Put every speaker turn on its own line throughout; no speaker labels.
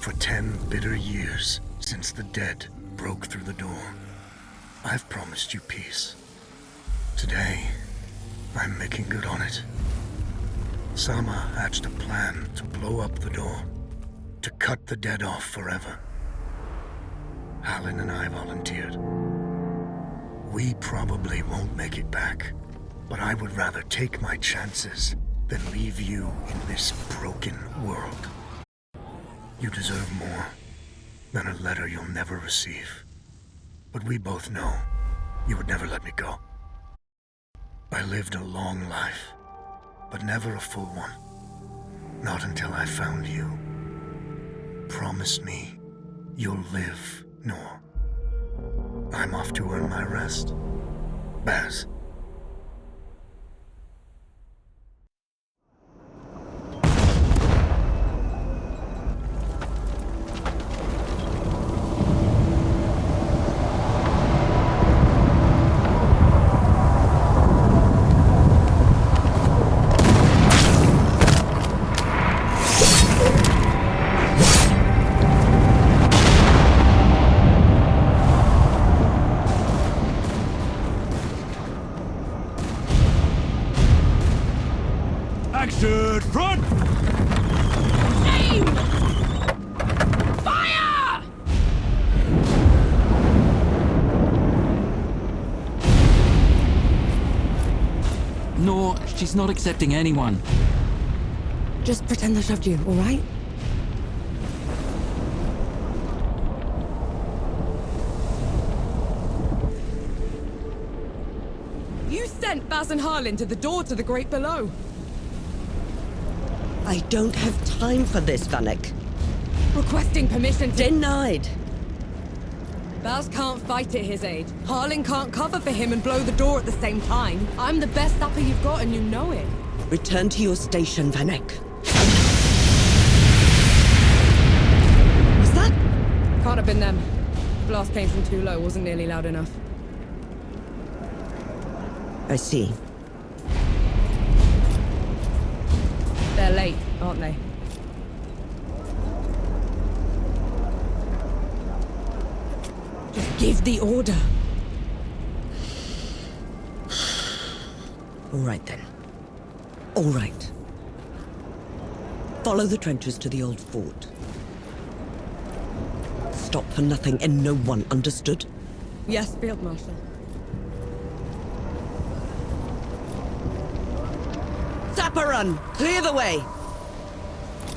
For 10 bitter years since the dead broke through the door, I've promised you peace. Today, I'm making good on it. Sama hatched a plan to blow up the door, to cut the dead off forever. Halin and I volunteered. We probably won't make it back, but I would rather take my chances than leave you in this broken world. You deserve more than a letter you'll never receive. But we both know you would never let me go. I lived a long life, but never a full one. Not until I found you. Promise me you'll live, Noor. I'm off to earn my rest. Baz.
Action front!
Aim! Fire!
No, she's not accepting anyone.
Just pretend I shoved you, all right?
You sent Baz and Harlan to the door to the Great Below.
I don't have time for this, Vanek.
Requesting permission to...
Denied.
Baz can't fight at his age. Harlan can't cover for him and blow the door at the same time. I'm the best upper you've got and you know it.
Return to your station, Vanek. Was that?
Can't have been them. Blast came from too low, wasn't nearly loud enough.
I see.
They're late, aren't they? Just give the order.
All right, then. All right. Follow the trenches to the old fort. Stop for nothing and no one, understood?
Yes, Field Marshal.
Zapparun! Clear the way!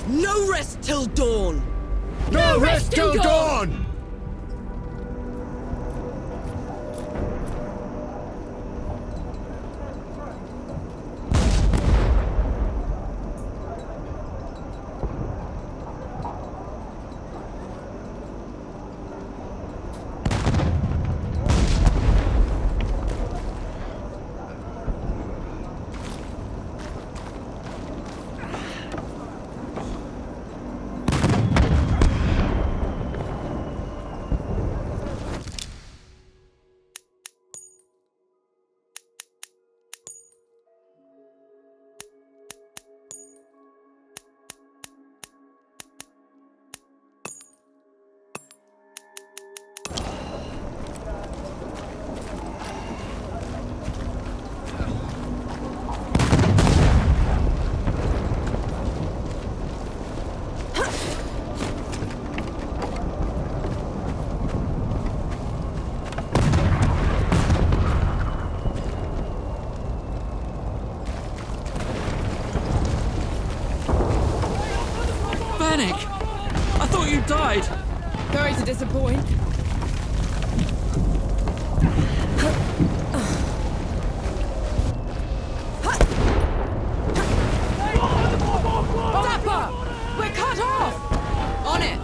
No rest till dawn!
No rest till dawn!
Vanek! I thought you died!
Sorry to disappoint. Zappa! We're cut off! On it!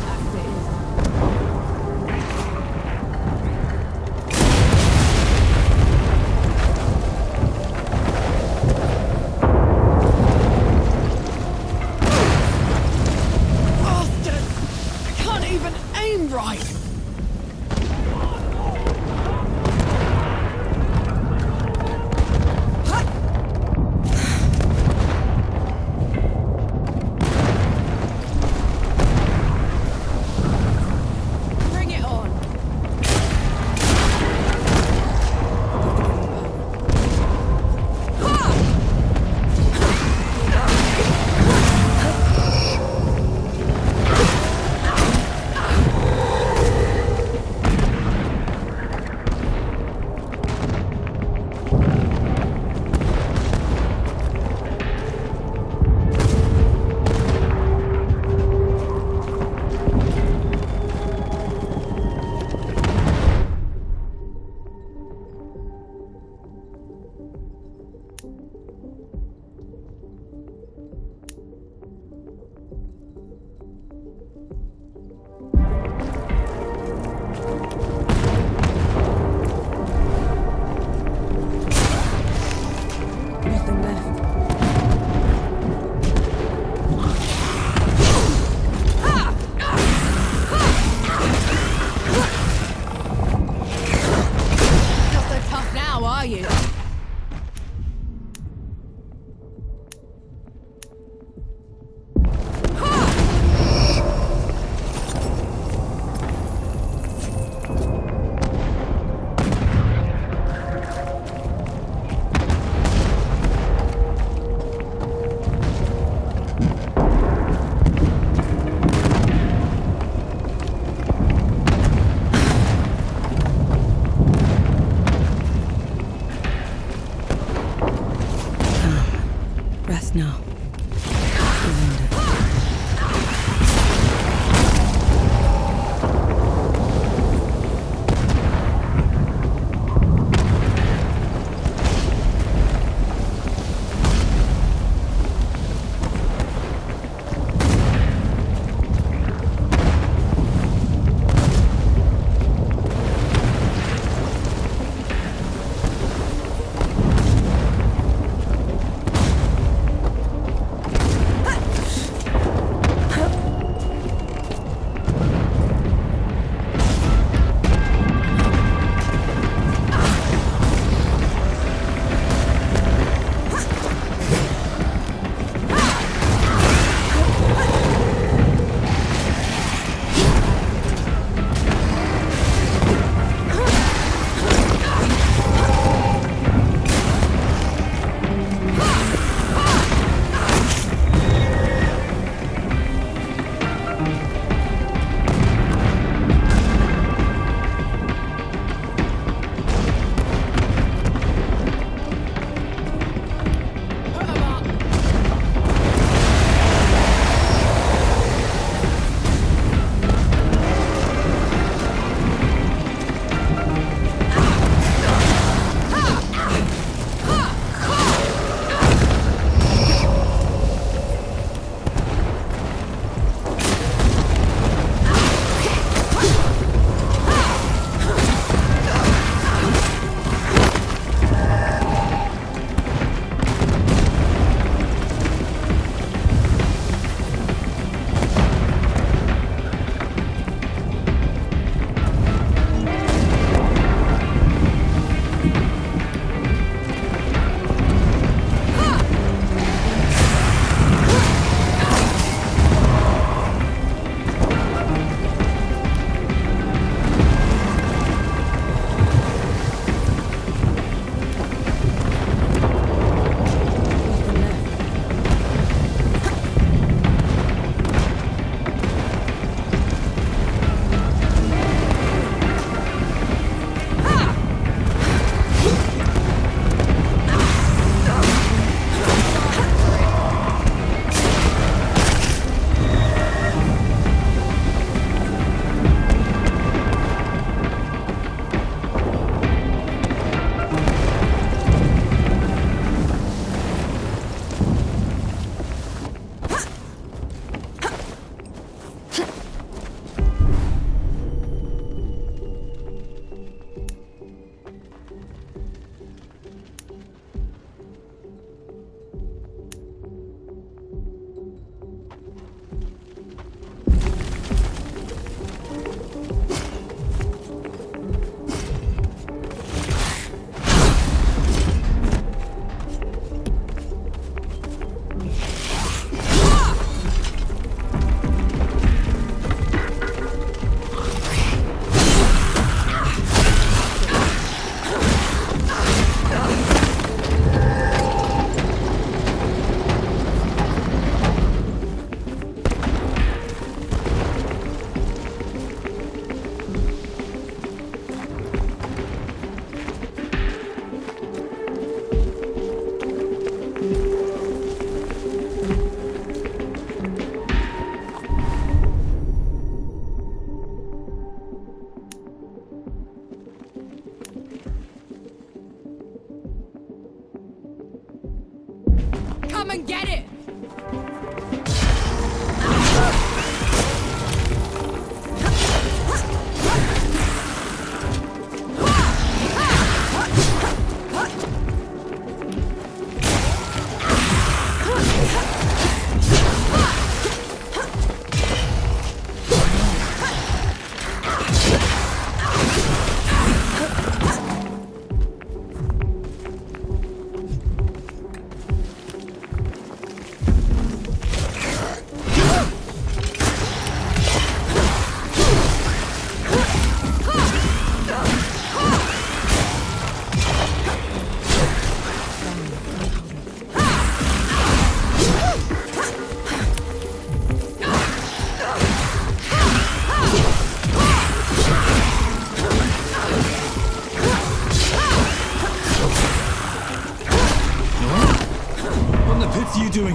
As it is. now.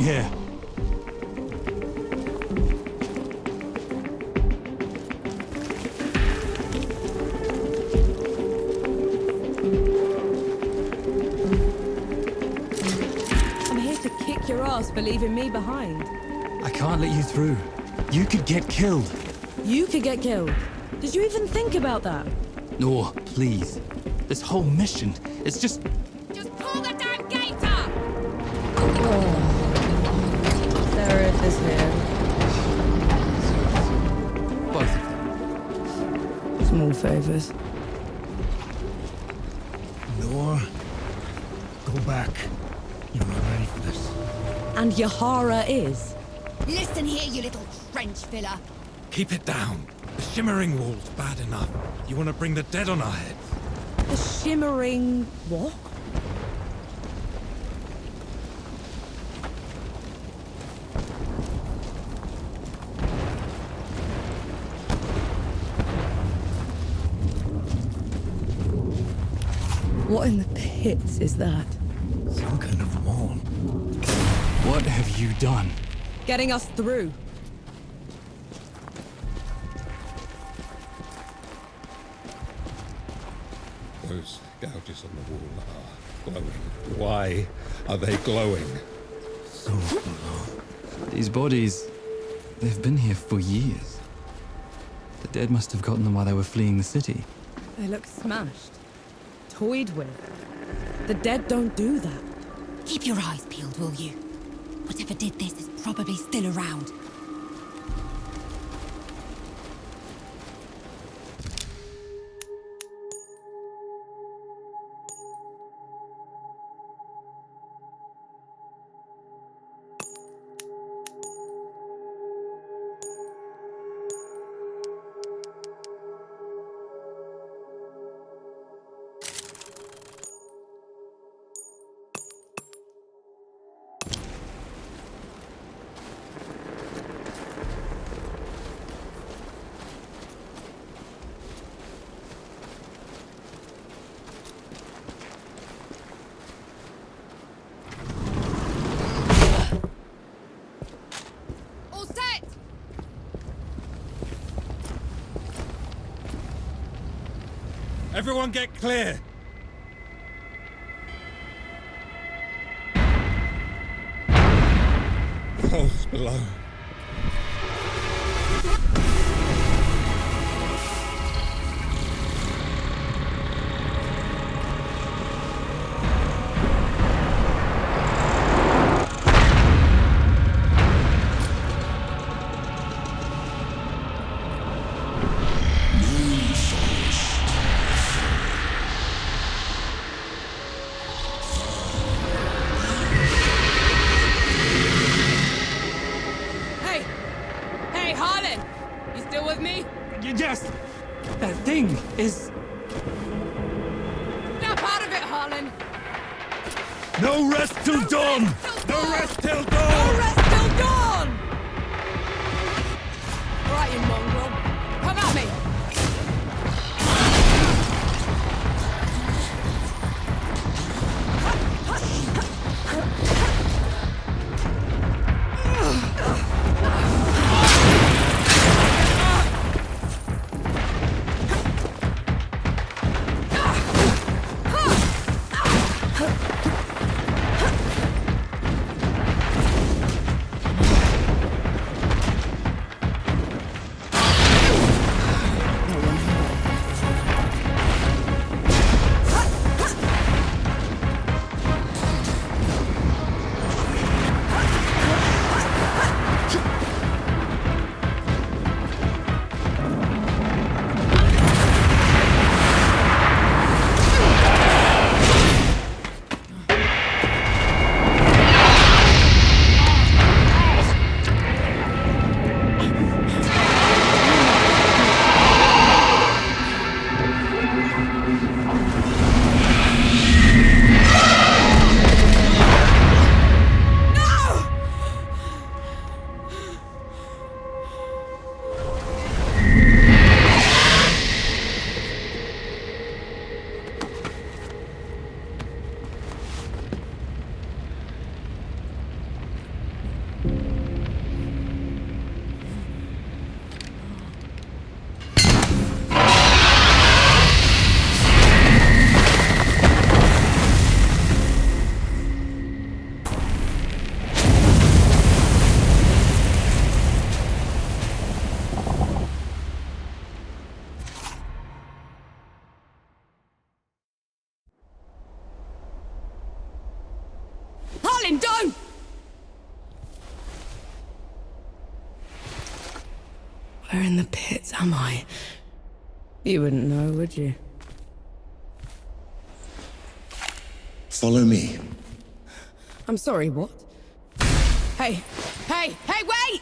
here.
I'm here to kick your ass for leaving me behind.
I can't let you through. You could get killed.
You could get killed. Did you even think about that?
No, please. This whole mission, it's just...
Just pull the damn gate up! Seraph is here.
both of them.
Small favors.
Noah, go back. You're not ready for this.
And Yahara is.
Listen here, you little trench filler.
Keep it down. The shimmering wall's bad enough. You want to bring the dead on our heads?
The shimmering... what? What in the pits is that?
Some kind of wall.
What have you done?
Getting us through.
Those gouges on the wall are glowing. Why are they glowing?
So below.
These bodies, they've been here for years. The dead must have gotten them while they were fleeing the city.
They look smashed. Toyed with. The dead don't do that.
Keep your eyes peeled, will you? Whatever did this is probably still around.
All set!
Everyone get clear! Holes below.
Hey! Hey, Harlan! You still with me?
Yes! That thing is...
Snap out of it, Harlan!
No rest till dawn!
No rest till
No
dawn!
rest till dawn! All right, you mongrel. Come at me! Where in the pits am I? You wouldn't know, would you?
Follow me.
I'm sorry, what? Hey! Hey! Hey, wait!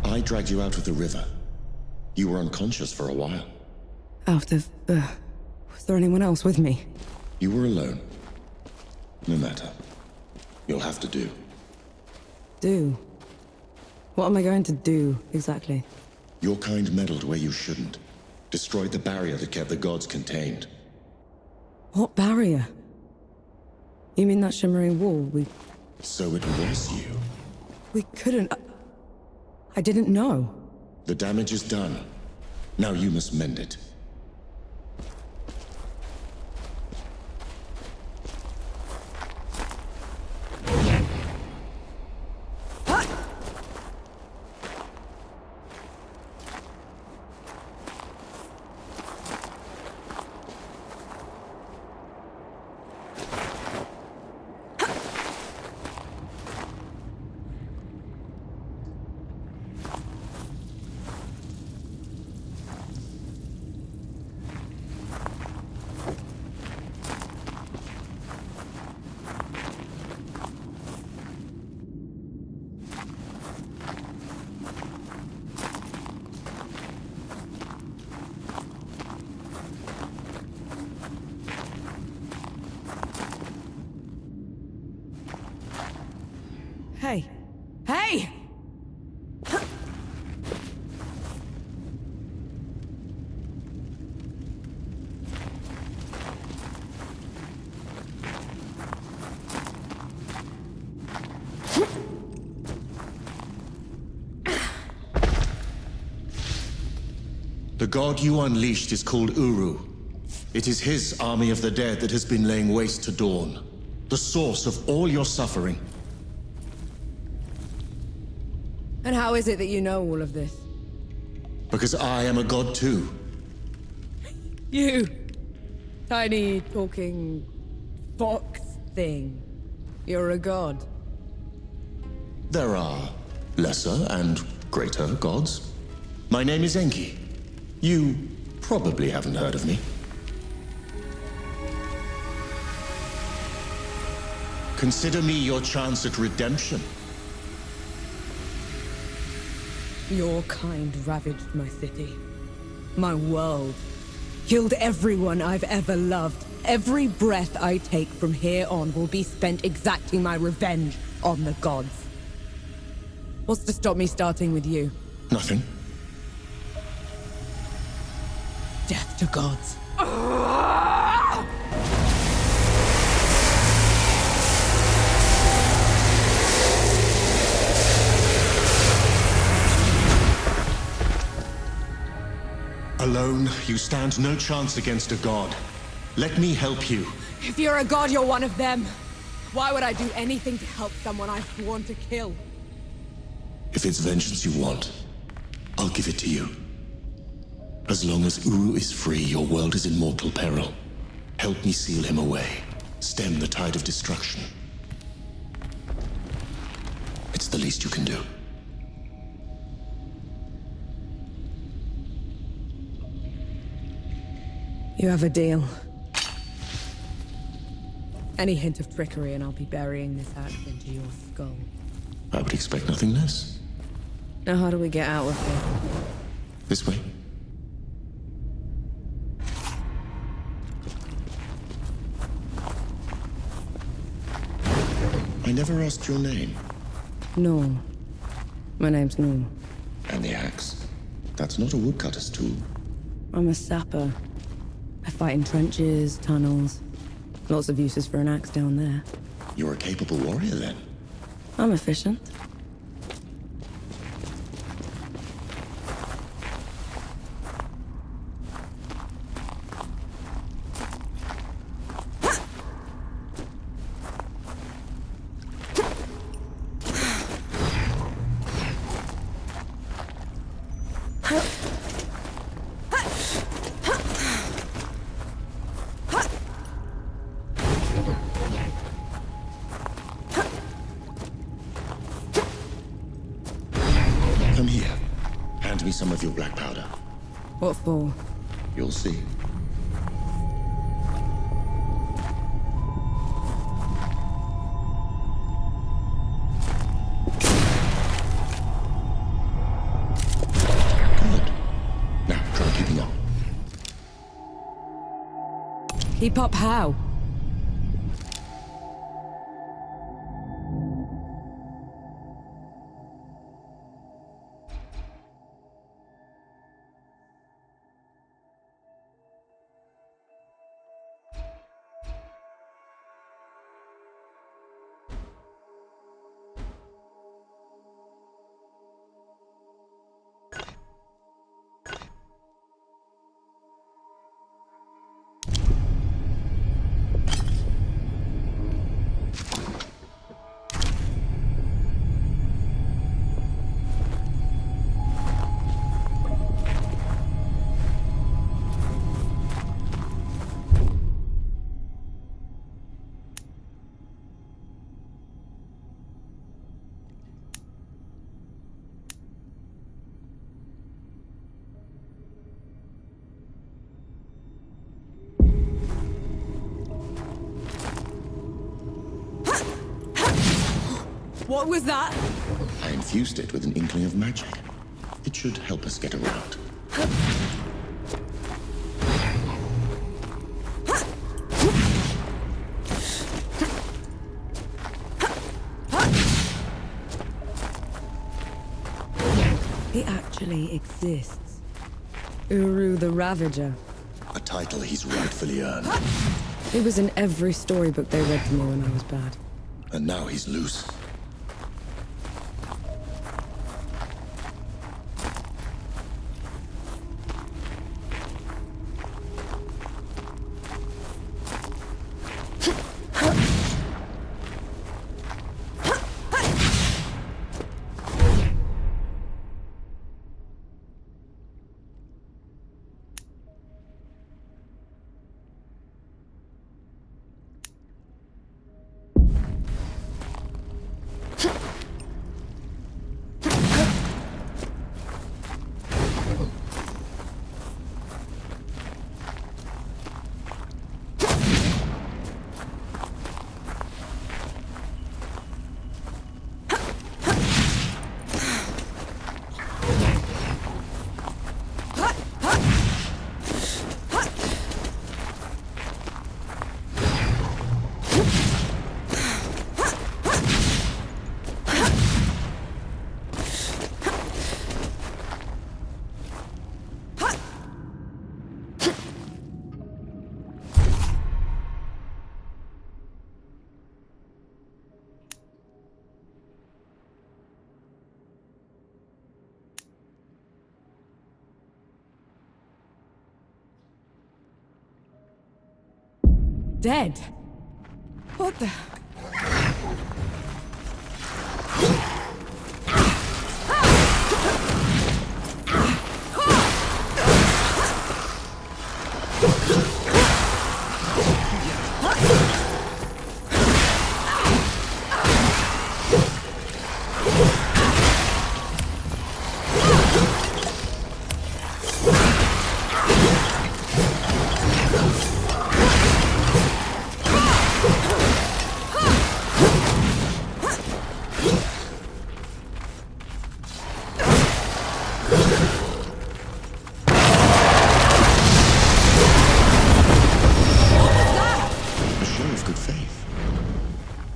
I dragged you out of the river. You were unconscious for a while.
Out of... was there anyone else with me?
You were alone. No matter. You'll have to do.
Do? What am I going to do, exactly?
Your kind meddled where you shouldn't. Destroyed the barrier that kept the gods contained.
What barrier? You mean that shimmering wall?
So it was you.
We couldn't... I didn't know.
The damage is done. Now you must mend it.
Hey! Hey!
The god you unleashed is called Uru. It is his army of the dead that has been laying waste to Dawn. The source of all your suffering.
And how is it that you know all of this?
Because I am a god too.
You! Tiny, talking... fox thing. You're a god.
There are lesser and greater gods. My name is Enki. You probably haven't heard of me. Consider me your chance at redemption.
Your kind ravaged my city. My world. Killed everyone I've ever loved. Every breath I take from here on will be spent exacting my revenge on the gods. What's to stop me starting with you?
Nothing.
Death to gods.
Alone, you stand no chance against a god. Let me help you.
If you're a god, you're one of them. Why would I do anything to help someone I've sworn to kill?
If it's vengeance you want, I'll give it to you. As long as Uru is free, your world is in mortal peril. Help me seal him away. Stem the tide of destruction. It's the least you can do.
You have a deal. Any hint of trickery and I'll be burying this axe into your skull.
I would expect nothing less.
Now how do we get out of here?
This way. I never asked your name.
No. My name's Noor.
And the axe? That's not a woodcutter's tool.
I'm a sapper. I fight in trenches, tunnels. Lots of uses for an axe down there.
You're a capable warrior, then?
I'm efficient.
Hand me some of your black powder.
What for?
You'll see. Good. Now, try keeping up.
Keep up how? What was that?
I infused it with an inkling of magic. It should help us get around.
He actually exists. Uru the Ravager.
A title he's rightfully earned.
He was in every storybook they read to me when I was bad.
And now he's loose.
Dead? What the...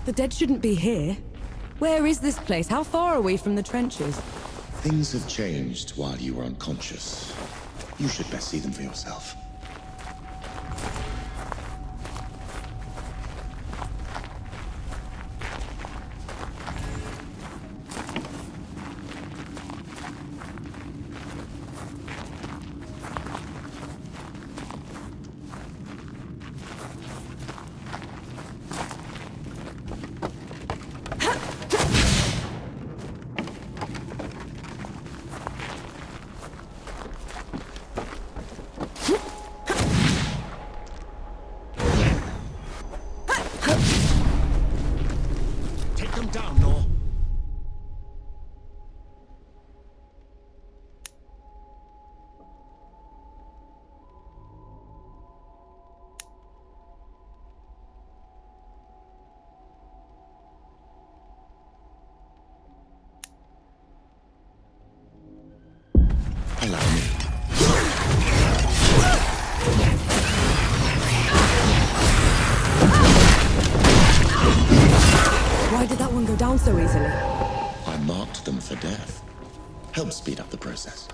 The dead shouldn't be here. Where is this place? How far are we from the trenches?
Things have changed while you were unconscious. You should best see them for yourself. Allow me.
Why did that one go down so easily?
I marked them for death. Help speed up the process.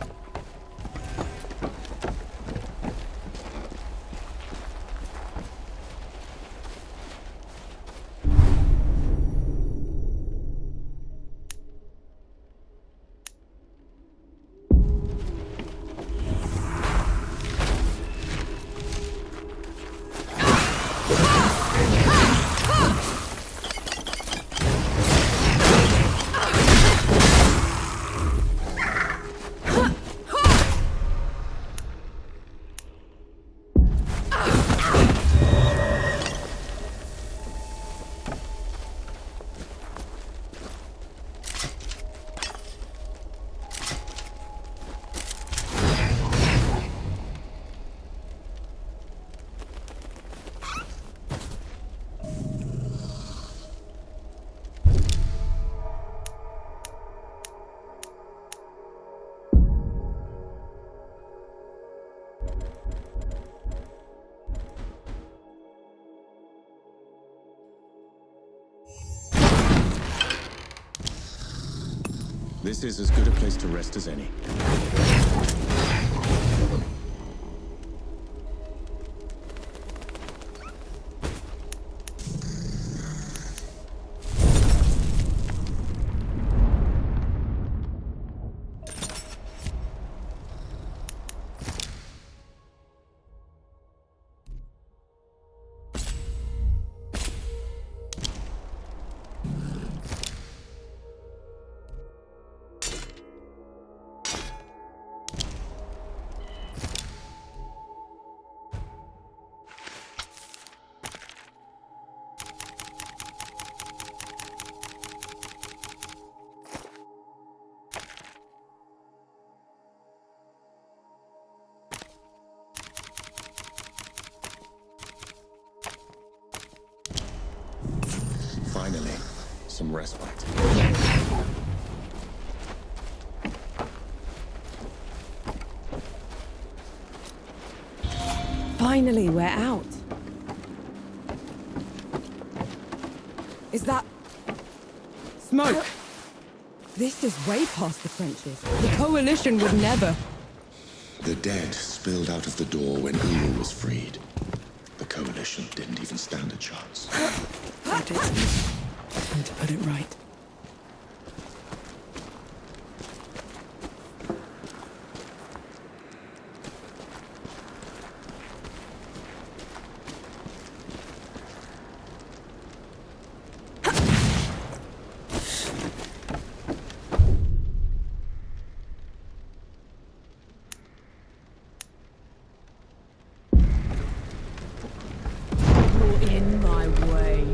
This is as good a place to rest as any. Finally, some respite.
Finally, we're out. Is that... smoke? This is way past the trenches. The Coalition would never...
The dead spilled out of the door when Uru was freed. The Coalition didn't even stand a chance.
That is... and to put it right. You're in my way.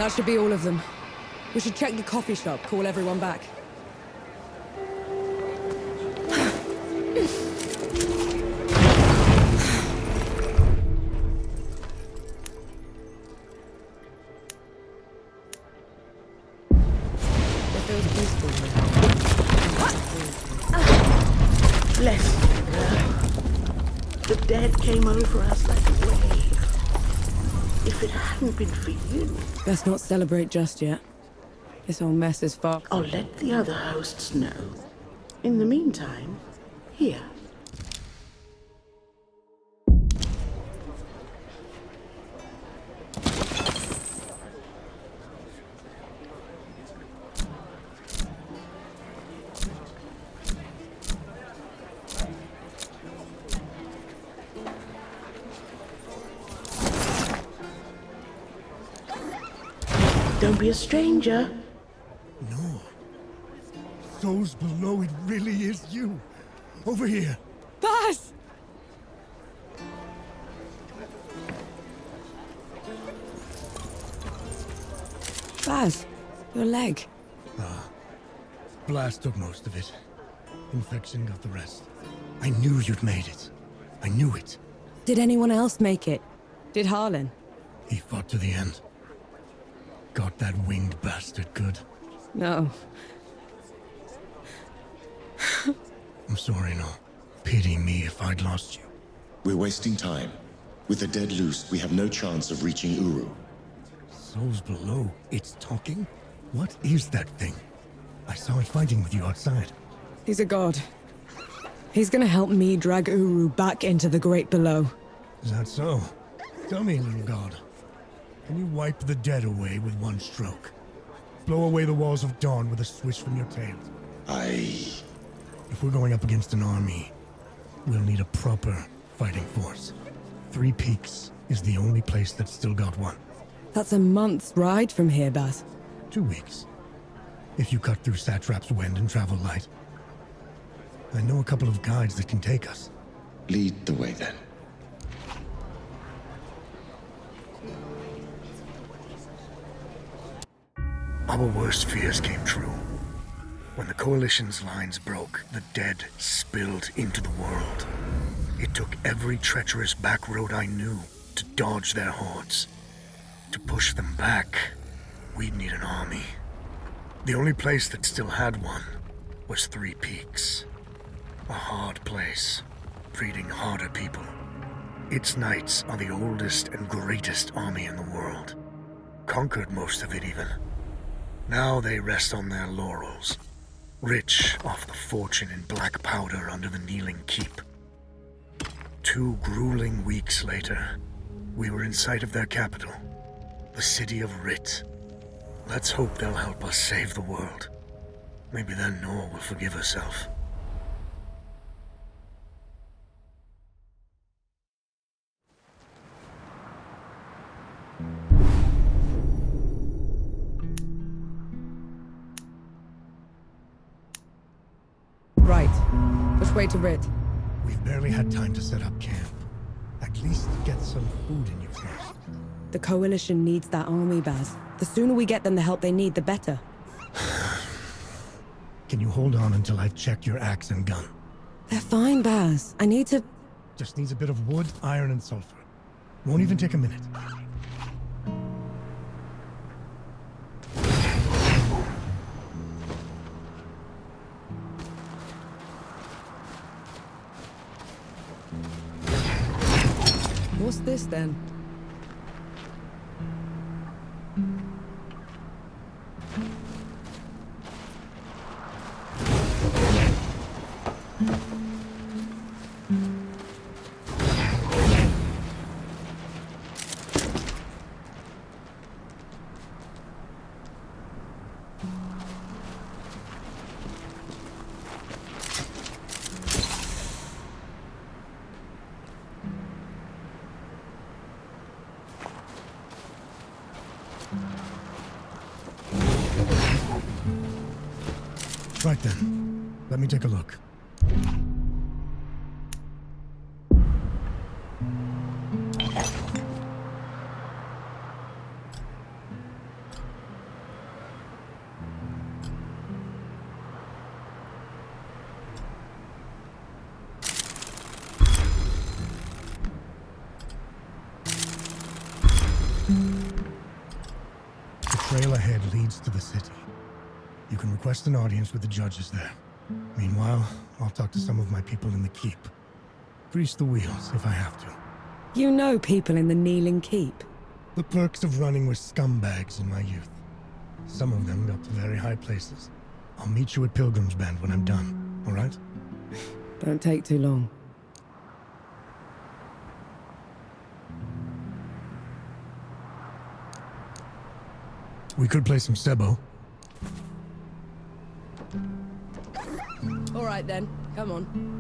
That should be all of them. We should check the coffee shop, call everyone back. It feels peaceful here.
Bless you, girl. The dead came over us like a wave. If it hadn't been for you,
Best not celebrate just yet. This whole mess is far.
I'll let the other hosts know. In the meantime, here. Don't be a stranger.
No. Those below, it really is you. Over here.
Baz! Baz, your leg.
Blast took most of it. Infection got the rest. I knew you'd made it. I knew it.
Did anyone else make it? Did Harlan?
He fought to the end. Got that winged bastard good.
No.
I'm sorry, no. Pity me if I'd lost you.
We're wasting time. With the dead loose, we have no chance of reaching Uru.
Souls below. It's talking? What is that thing? I saw it fighting with you outside.
He's a god. He's gonna help me drag Uru back into the Great Below.
Is that so? Tell me, little god. Can you wipe the dead away with one stroke? Blow away the walls of dawn with a swish from your tail? If we're going up against an army, we'll need a proper fighting force. Three Peaks is the only place that's still got one.
That's a month's ride from here, Baz.
2 weeks. If you cut through Satrap's wind and travel light. I know a couple of guides that can take us.
Lead the way then.
Our worst fears came true. When the Coalition's lines broke, the dead spilled into the world. It took every treacherous back road I knew to dodge their hordes. To push them back, we'd need an army. The only place that still had one was Three Peaks. A hard place, breeding harder people. Its knights are the oldest and greatest army in the world. Conquered most of it even. Now they rest on their laurels, rich off the fortune in black powder under the Kneeling Keep. 2 grueling weeks later, we were in sight of their capital, the city of Rit. Let's hope they'll help us save the world. Maybe then Nor will forgive herself.
Right. Which way to Rit?
We've barely had time to set up camp. At least get some food in you first.
The Coalition needs that army, Baz. The sooner we get them the help they need, the better.
Can you hold on until I've checked your axe and gun?
They're fine, Baz. I need to...
Just needs a bit of wood, iron, and sulfur. Won't even take a minute.
What's this then?
Right then. Let me take a look. trail ahead leads to the city. You can request an audience with the judges there. Meanwhile, I'll talk to some of my people in the keep. Grease the wheels if I have to.
You know people in the Kneeling Keep.
The perks of running with scumbags in my youth. Some of them got to very high places. I'll meet you at Pilgrim's Bend when I'm done, all right?
Don't take too long.
We could play some Sebo.
All right then, come on.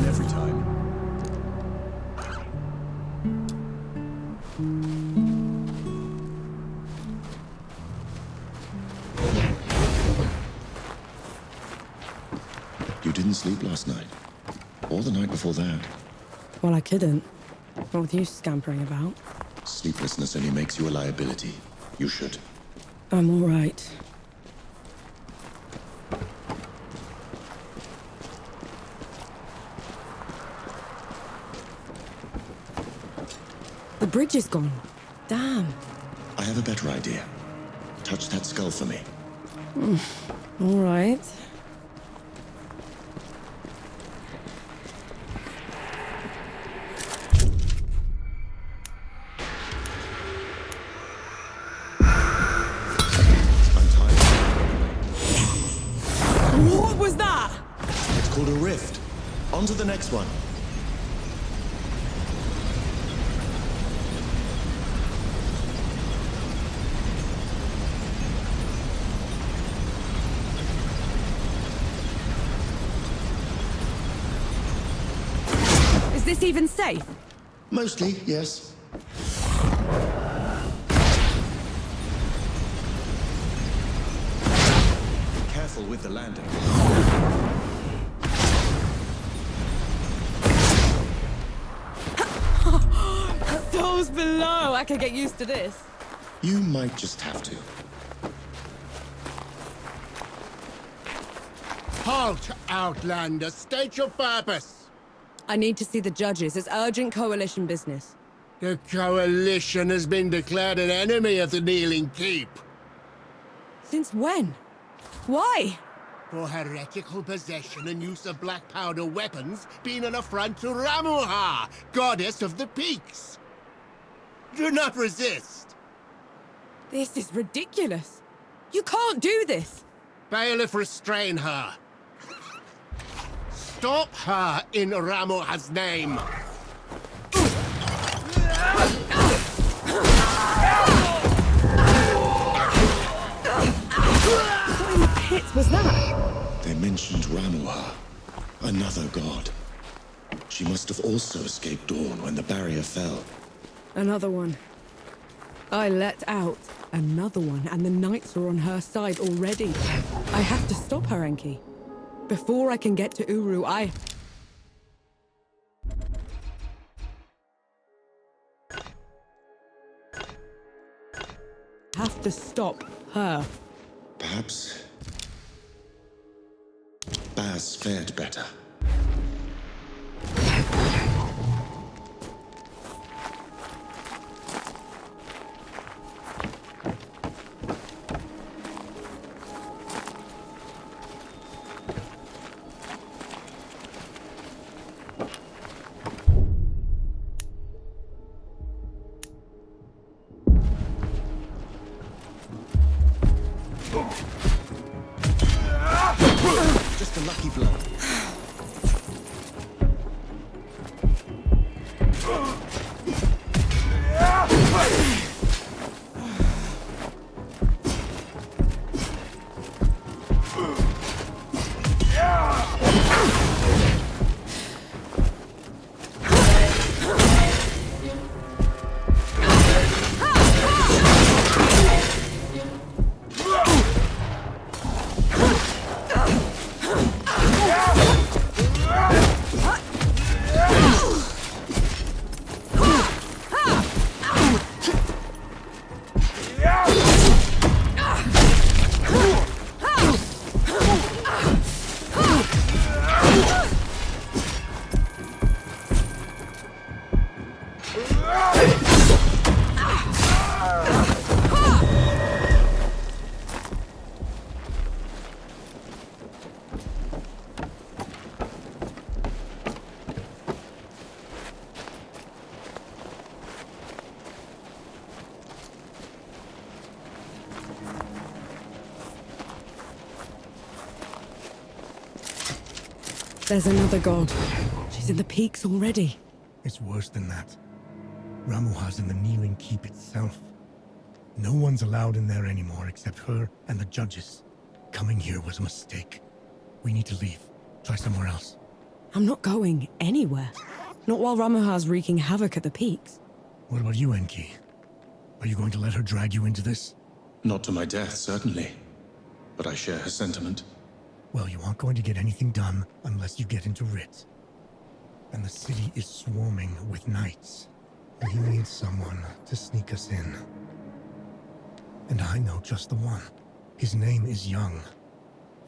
Every time. You didn't sleep last night? Or the night before that?
Well, I couldn't. What with you scampering about?
Sleeplessness only makes you a liability. You should.
I'm all right. The bridge is gone. Damn.
I have a better idea. Touch that skull for me.
All right.
called a rift. On to the next one.
Is this even safe?
Mostly, yes. Careful with the landing.
Those below! I could get used to this.
You might just have to.
Halt, Outlander! State your purpose!
I need to see the judges. It's urgent Coalition business.
The Coalition has been declared an enemy of the Kneeling Keep.
Since when? Why?
For heretical possession and use of black powder weapons being an affront to Ramuha, goddess of the peaks. Do not resist.
This is ridiculous. You can't do this.
Bailiff, restrain her. Stop her in Ramuha's name.
What in the pits was that?
They mentioned Ramuha, another god. She must have also escaped Dawn when the barrier fell.
Another one. I let out another one, and the knights are on her side already. I have to stop her, Enki. Before I can get to Uru, I have to stop her.
Perhaps Baz fared better. Just a lucky blow.
There's another god. She's in the peaks already.
It's worse than that. Ramuha's in the Kneeling Keep itself. No one's allowed in there anymore except her and the judges. Coming here was a mistake. We need to leave. Try somewhere else.
I'm not going anywhere. Not while Ramuha's wreaking havoc at the peaks.
What about you, Enki? Are you going to let her drag you into this?
Not to my death, certainly. But I share her sentiment.
Well, you aren't going to get anything done unless you get into Rit. And the city is swarming with knights. We need someone to sneak us in. And I know just the one. His name is Young,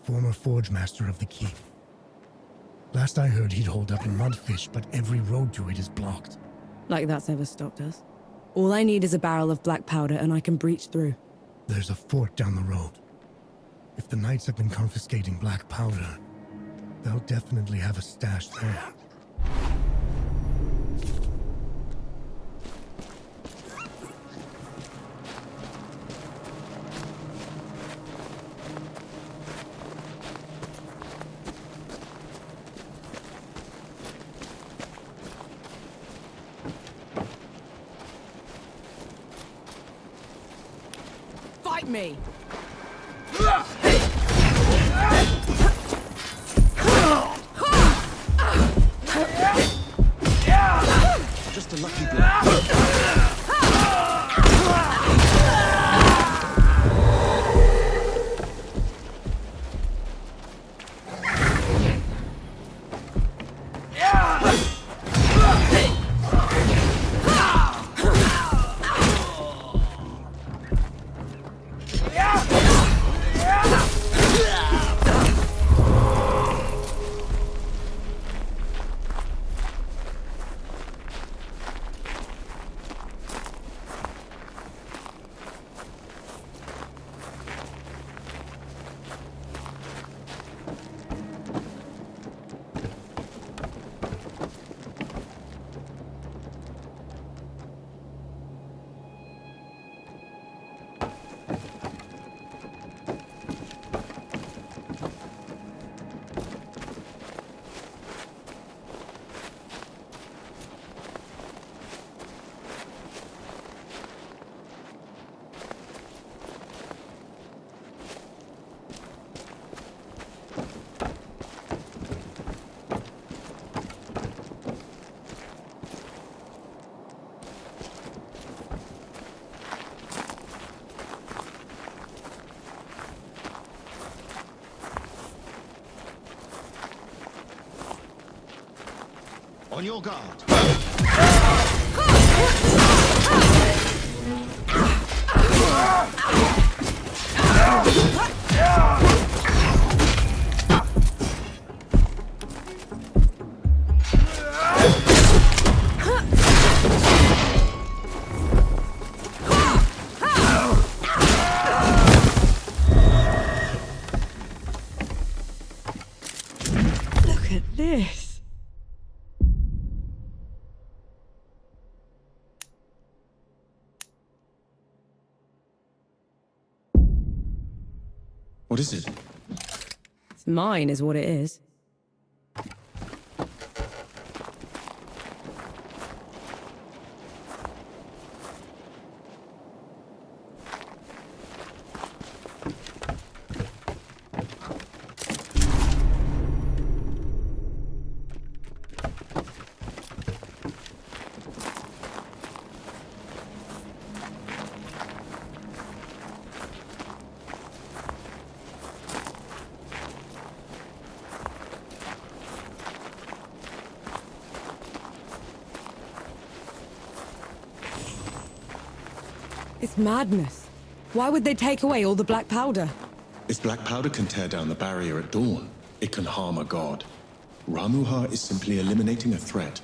former Forge Master of the Keep. Last I heard, he'd hold up in Mudfish, but every road to it is blocked.
Like that's ever stopped us. All I need is a barrel of black powder and I can breach through.
There's a fort down the road. If the knights have been confiscating black powder, they'll definitely have a stash there.
fight me!
Just a lucky blow.
On your guard.
Look at this.
What is it?
It's mine, is what it is. It's madness. Why would they take away all the black powder?
If black powder can tear down the barrier at dawn, it can harm a god. Ramuha is simply eliminating a threat.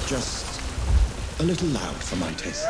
Just a little loud for my taste.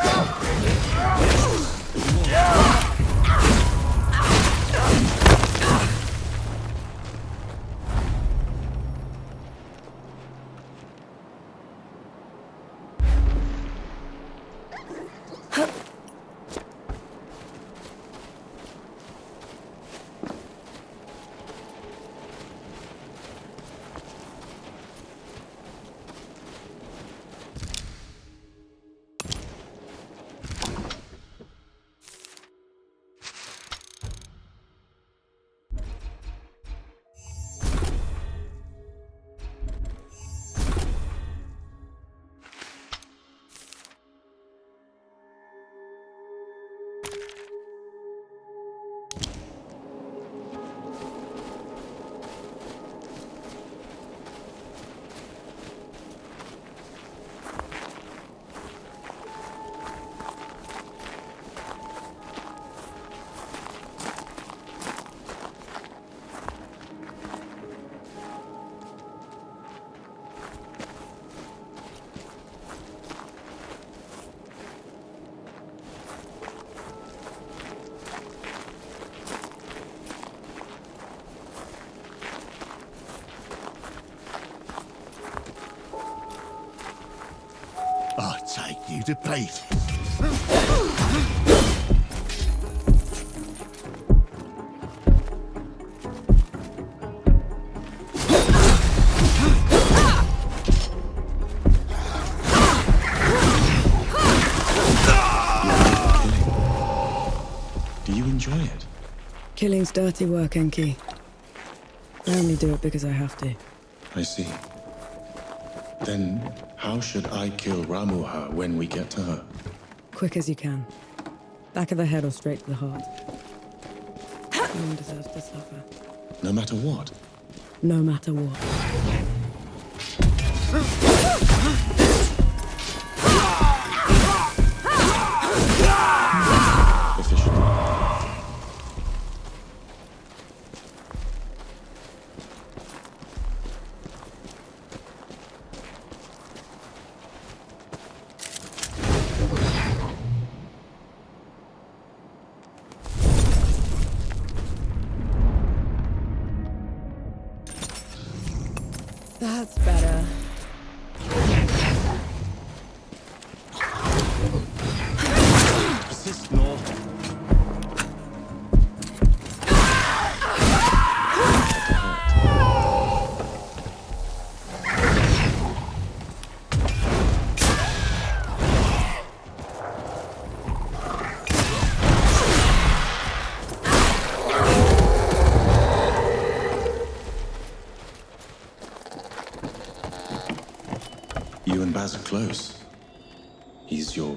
take you to pieces.
Do you enjoy it?
Killing's dirty work, Enki. I only do it because I have to.
I see. Then how should I kill Ramuha when we get to her?
Quick as you can. Back of the head or straight to the heart. No one deserves to suffer.
No matter what?
No matter what.
Efficient.
That's better.
Persist north.
You and Baz are close. He's your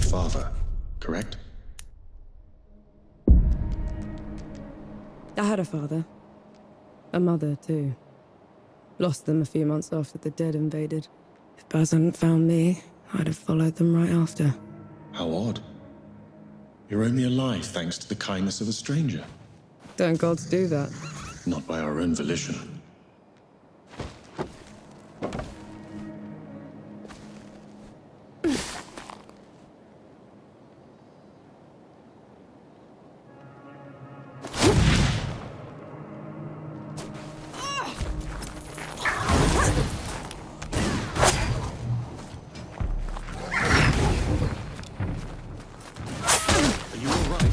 father, correct?
I had a father. A mother, too. Lost them a few months after the dead invaded. If Baz hadn't found me, I'd have followed them right after.
How odd. You're only alive thanks to the kindness of a stranger.
Don't gods do that?
Not by our own volition.
Are you all right?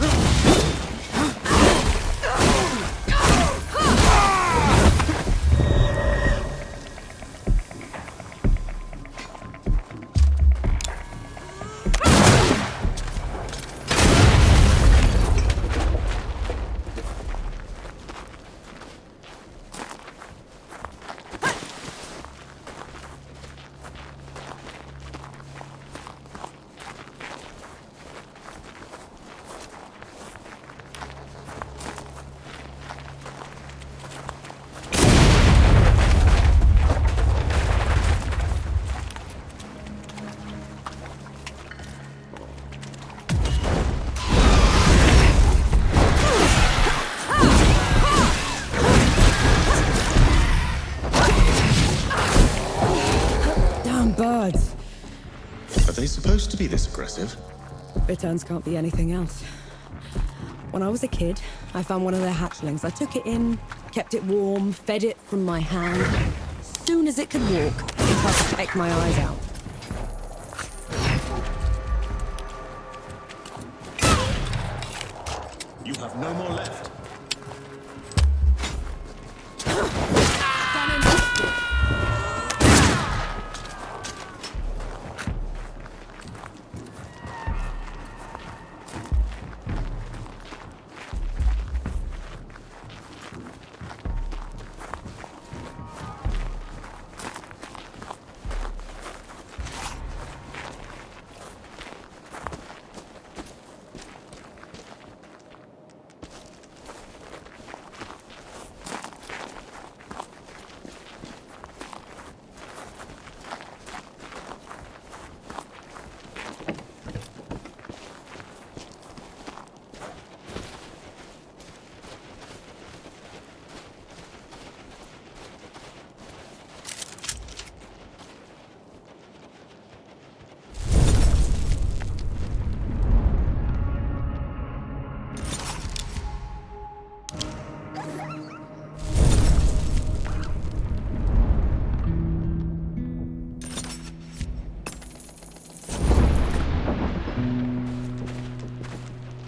Damn birds.
Are they supposed to be this aggressive?
Bitterns can't be anything else. When I was a kid, I found one of their hatchlings. I took it in, kept it warm, fed it from my hand. As soon as it could walk, it tried to peck my eyes out.
You have no more left.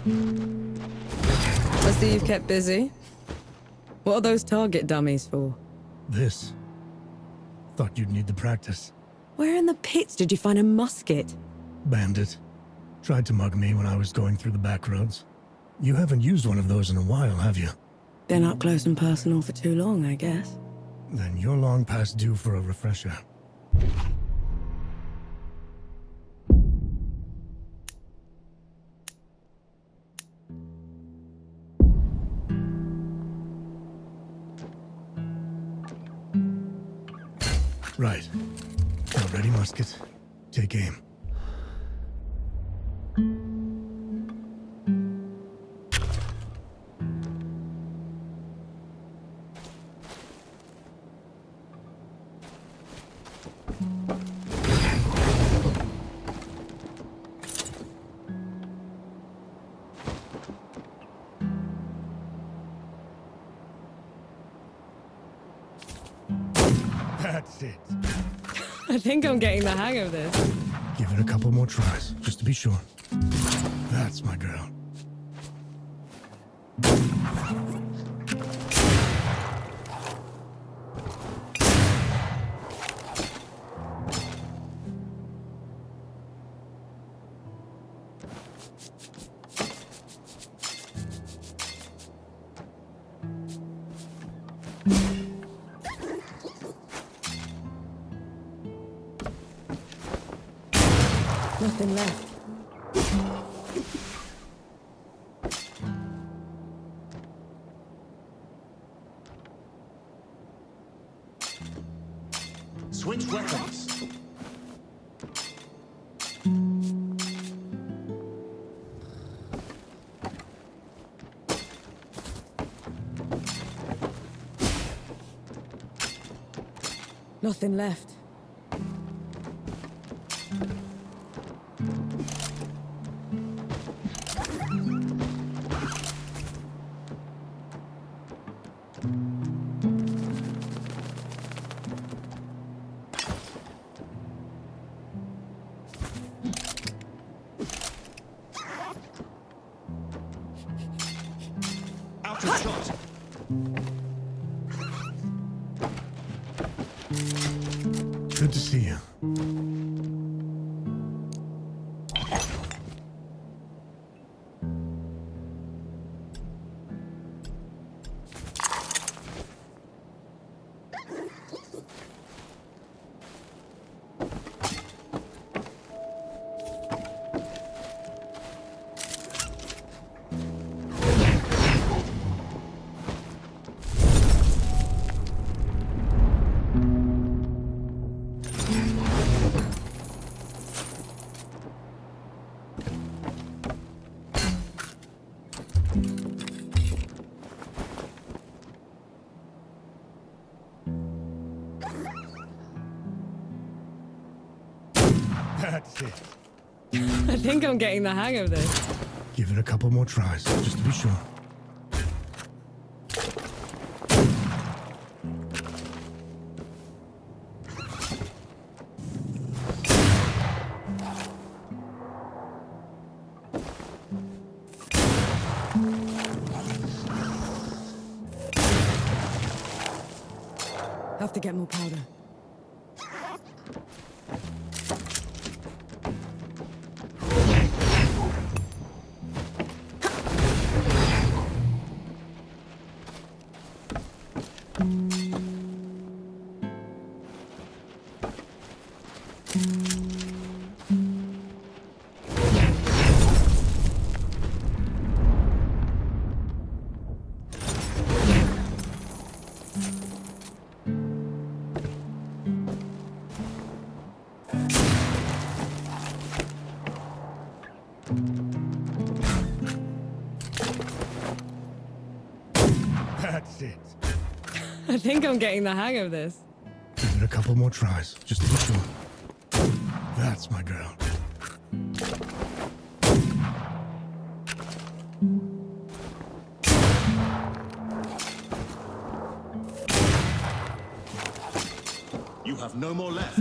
I see you've kept busy. What are those target dummies for?
This. Thought you'd need the practice.
Where in the pits did you find a musket?
Bandit. Tried to mug me when I was going through the back roads. You haven't used one of those in a while, have you?
Been up close and personal for too long, I guess.
Then you're long past due for a refresher. Right. Now ready, musket. Take aim. That's it.
I think I'm getting the hang of this.
Give it a couple more tries, just to be sure. That's my girl.
Nothing left.
Switch weapons.
Nothing left.
Out of shot.
Good to see you. That's it.
I think I'm getting the hang of this.
Give it a couple more tries, just to be sure.
Have to get more powder.
That's it.
I think I'm getting the hang of this.
Give it a couple more tries, just to be sure. That's my girl.
You have no more left.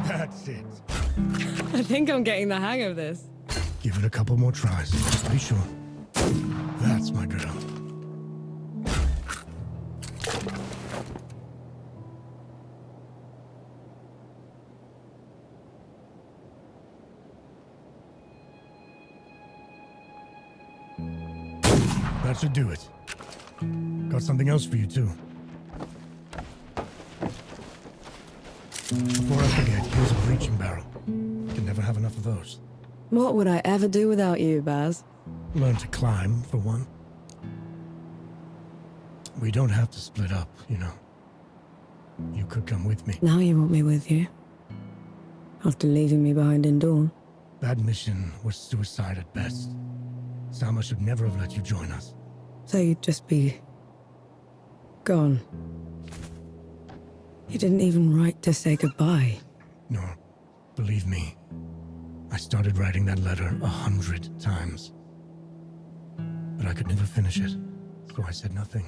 That's it.
I think I'm getting the hang of this.
Give it a couple more tries, just to be sure. That's my girl. That should do it. Got something else for you, too. Before I forget, here's a breaching barrel. Can never have enough of those.
What would I ever do without you, Baz?
Learn to climb, for one. We don't have to split up, you know. You could come with me.
Now you want me with you? After leaving me behind in Dawn?
That mission was suicide at best. Sama should never have let you join us.
So you'd just be... gone. You didn't even write to say goodbye.
No, believe me. I started writing that letter 100 times. But I could never finish it, so I said nothing.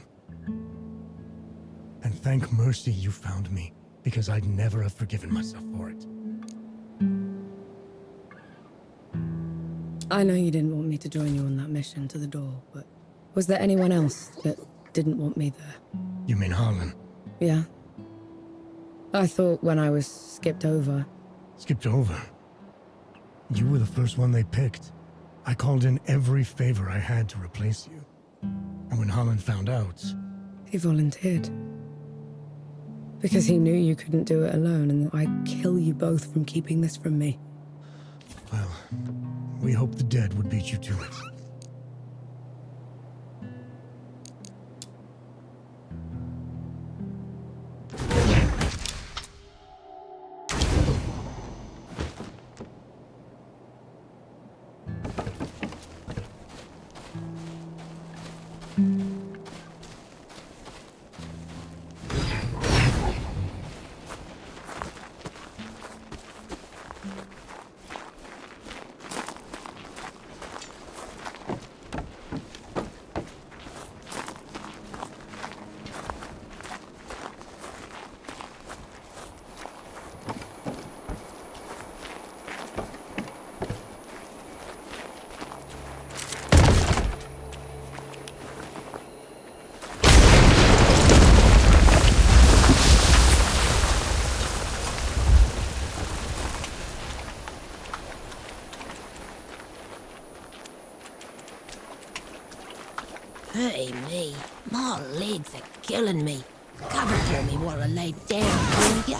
And thank mercy you found me, because I'd never have forgiven myself for it.
I know you didn't want me to join you on that mission to the door, but was there anyone else that didn't want me there?
You mean Harlan?
Yeah. I thought when I was skipped over.
Skipped over? You were the first one they picked. I called in every favor I had to replace you. And when Harlan found out...
He volunteered. Because he knew you couldn't do it alone, and that I'd kill you both from keeping this from me.
Well, we hoped the dead would beat you to it.
Hey, me. My legs are killing me. Cover for me while I lay down, will ya?